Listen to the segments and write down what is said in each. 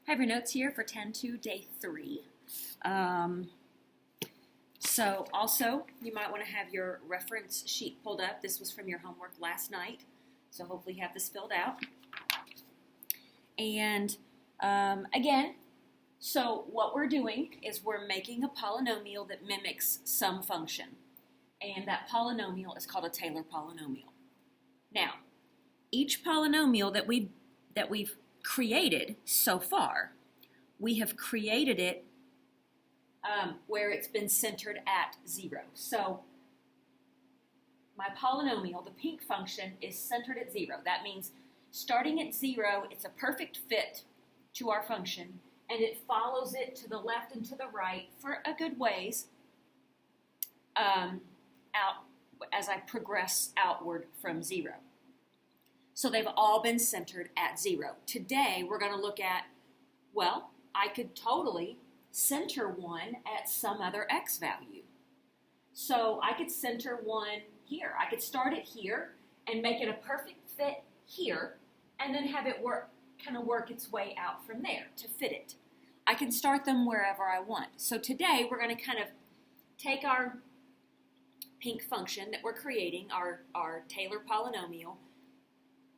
Have your notes here for 10-2, day 3. So also, you might want to have your reference sheet pulled up. This was from your homework last night, so hopefully you have this filled out. And again, so what we're doing is we're making a polynomial that mimics some function. And that polynomial is called a Taylor polynomial. Now, each polynomial that we've created so far, we have created it where it's been centered at 0. So my polynomial, the pink function, is centered at 0. That means starting at 0, it's a perfect fit to our function, and it follows it to the left and to the right for a good ways out as I progress outward from 0. So they've all been centered at 0. Today we're going to look at, well, I could totally center one at some other x value. So I could center one here. I could start it here and make it a perfect fit here, and then have it work its way out from there to fit it. I can start them wherever I want. So today we're going to kind of take our pink function that we're creating, our Taylor polynomial.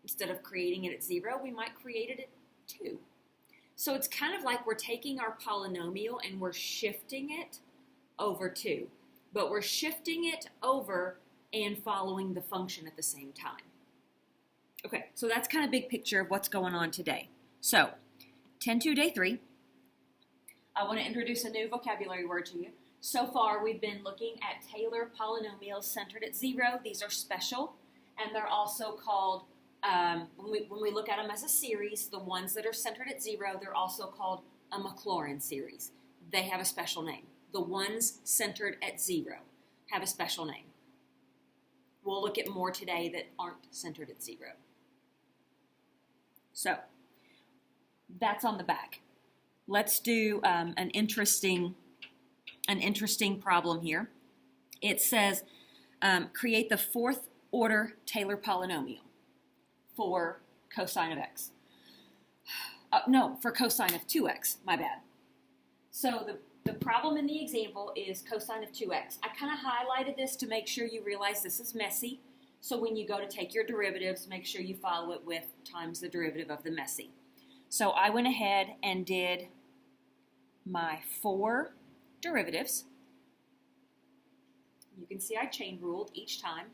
Instead of creating it at 0, we might create it at 2. So it's kind of like we're taking our polynomial and we're shifting it over 2. But we're shifting it over and following the function at the same time. Okay, so that's kind of big picture of what's going on today. So, 10-2, day 3. I want to introduce a new vocabulary word to you. So far, we've been looking at Taylor polynomials centered at 0. These are special, and they're also called, when we look at them as a series, the ones that are centered at 0, they're also called a Maclaurin series. They have a special name. The ones centered at 0 have a special name. We'll look at more today that aren't centered at 0. So, that's on the back. Let's do an interesting problem here. It says, create the fourth order Taylor polynomial for cosine of x. No, for cosine of 2x, my bad. So the problem in the example is cosine of 2x. I kind of highlighted this to make sure you realize this is messy. So when you go to take your derivatives, make sure you follow it with times the derivative of the messy. So I went ahead and did my 4 derivatives. You can see I chain ruled each time.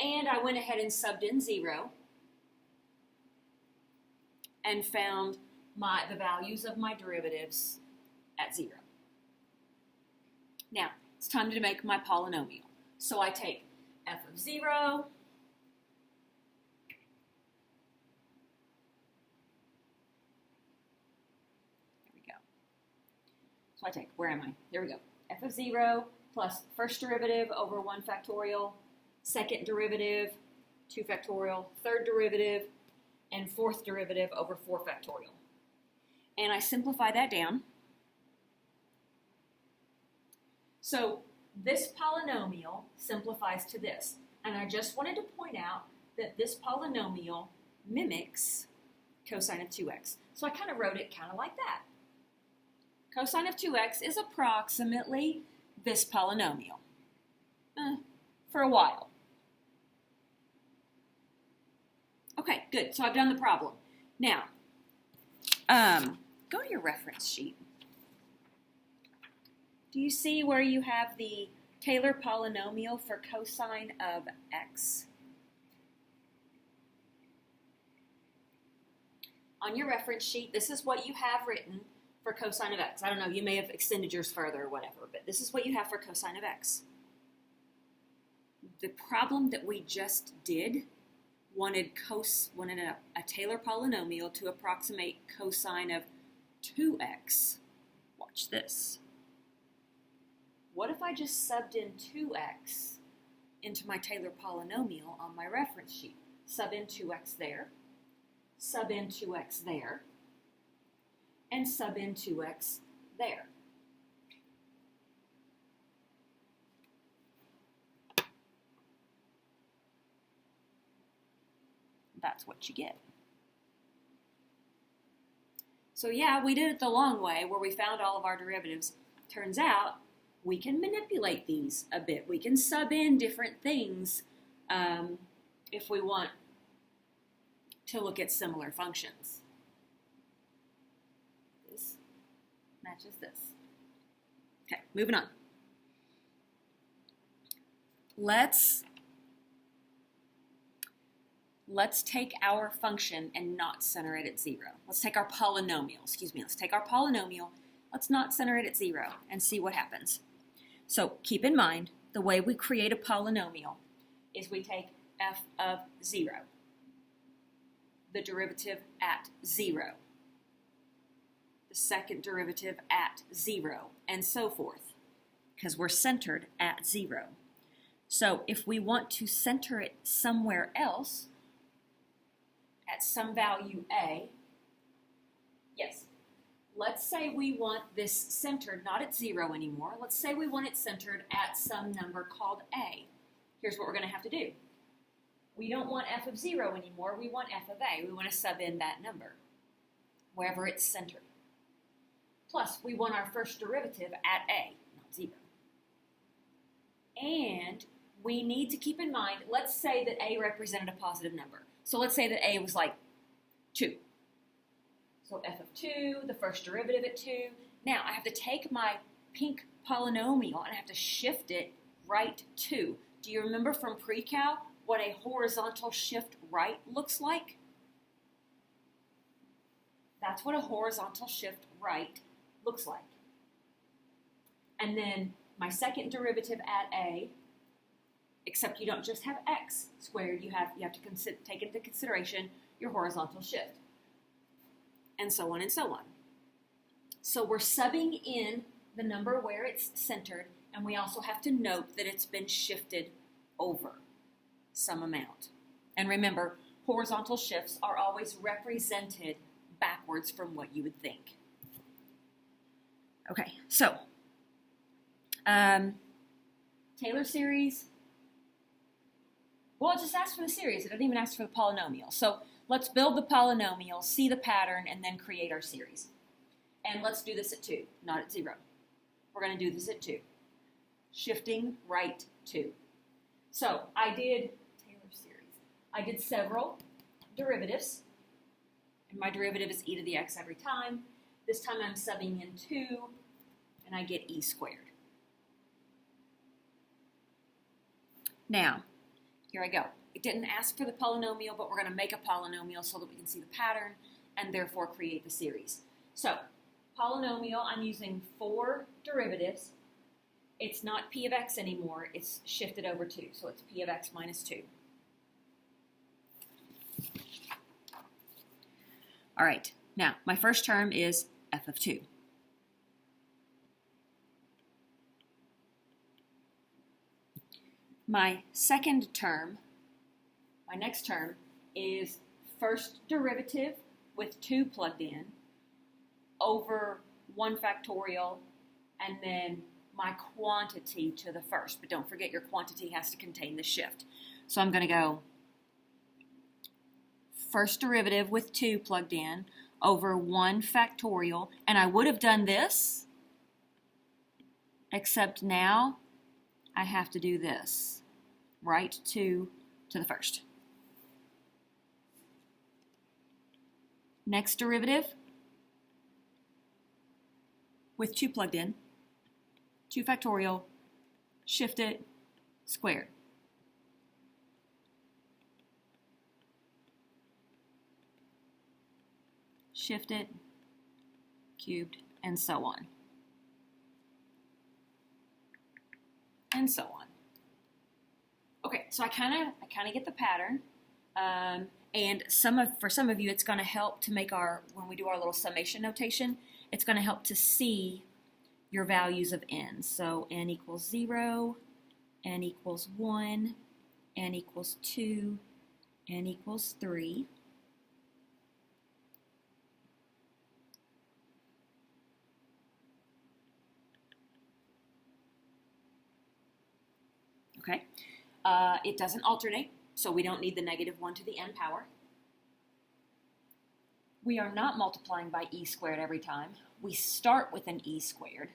And I went ahead and subbed in 0 and found the values of my derivatives at 0. Now, it's time to make my polynomial. So I take f of 0 So I take, where am I? There we go. F of 0 plus first derivative over 1 factorial, second derivative, 2 factorial, third derivative, and fourth derivative over 4 factorial. And I simplify that down. So this polynomial simplifies to this. And I just wanted to point out that this polynomial mimics cosine of 2x. So I kind of wrote it kind of like that. Cosine of 2x is approximately this polynomial for a while. Okay, good. So I've done the problem. Now, go to your reference sheet. Do you see where you have the Taylor polynomial for cosine of x? On your reference sheet, this is what you have written for cosine of x. I don't know, you may have extended yours further or whatever, but this is what you have for cosine of x. The problem that we just did wanted a Taylor polynomial to approximate cosine of 2x. Watch this. What if I just subbed in 2x into my Taylor polynomial on my reference sheet? Sub in 2x there, sub in 2x there, and sub in 2x there. That's what you get. So yeah, we did it the long way where we found all of our derivatives. Turns out we can manipulate these a bit. We can sub in different things if we want to look at similar functions. This matches this. Okay, moving on. Let's take our function and not center it at 0. Let's take our polynomial, let's take our polynomial, let's not center it at 0 and see what happens. So keep in mind, the way we create a polynomial is we take f of 0, the derivative at 0, the second derivative at 0, and so forth, because we're centered at 0. So if we want to center it somewhere else, at some value a, yes, let's say we want this centered not at 0 anymore. Let's say we want it centered at some number called a. Here's what we're going to have to do. We don't want f of 0 anymore. We want f of a. We want to sub in that number wherever it's centered. Plus, we want our first derivative at a, not 0. And we need to keep in mind, let's say that a represented a positive number. So let's say that a was like 2. So f of 2, the first derivative at 2. Now I have to take my pink polynomial and I have to shift it right 2. Do you remember from pre-cal what a horizontal shift right looks like? That's what a horizontal shift right looks like. And then my second derivative at a, except you don't just have x squared, you have to take into consideration your horizontal shift, and so on and so on. So we're subbing in the number where it's centered, and we also have to note that it's been shifted over some amount. And remember, horizontal shifts are always represented backwards from what you would think. Okay, so Taylor series. Well, it just asks for the series. It doesn't even ask for the polynomial. So let's build the polynomial, see the pattern, and then create our series. And let's do this at 2, not at 0. We're going to do this at 2. Shifting right 2. So I did Taylor series. I did several derivatives. And my derivative is e to the x every time. This time I'm subbing in 2, and I get e squared. Now, here I go. It didn't ask for the polynomial, but we're going to make a polynomial so that we can see the pattern and therefore create the series. So, polynomial, I'm using 4 derivatives. It's not p of x anymore. It's shifted over 2, so it's p of x minus 2. All right, now my first term is f of 2. My second term, my next term, is first derivative with 2 plugged in over 1 factorial and then my quantity to the first. But don't forget your quantity has to contain the shift. So I'm going to go first derivative with 2 plugged in over 1 factorial. And I would have done this, except now I have to do this, right 2 to the first. Next derivative with 2 plugged in, 2 factorial, shift it, squared. Shift it, cubed, and so on. And so on. Okay, so I kind of get the pattern, and for some of you, it's going to help to make when we do our little summation notation, it's going to help to see your values of n. So n equals 0, n equals 1, n equals 2, n equals 3. Okay, it doesn't alternate, so we don't need the -1 to the n power. We are not multiplying by e squared every time. We start with an e squared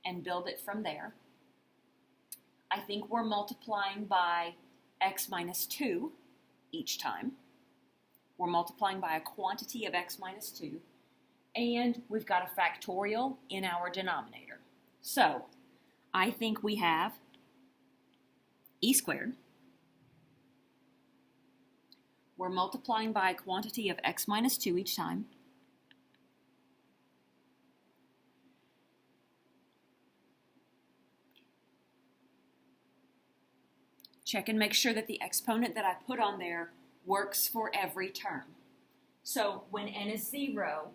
and build it from there. I think we're multiplying by x minus 2 each time. We're multiplying by a quantity of x minus 2, and we've got a factorial in our denominator. So I think we have e squared. We're multiplying by a quantity of x minus 2 each time. Check and make sure that the exponent that I put on there works for every term. So when n is 0,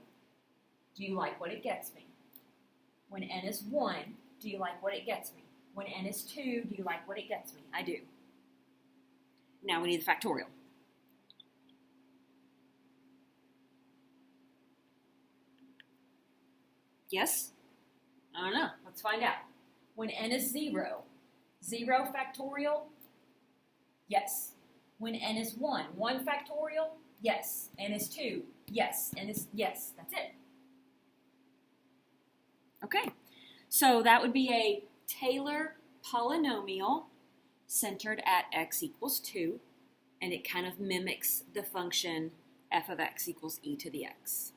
do you like what it gets me? When n is 1, do you like what it gets me? When n is 2, do you like what it gets me? I do. Now we need the factorial. Yes? I don't know. Let's find out. When n is 0, 0 factorial? Yes. When n is 1, 1 factorial? Yes. N is 2? Yes. N is, yes. That's it. Okay. So that would be a Taylor polynomial centered at x equals 2, and it kind of mimics the function f of x equals e to the x.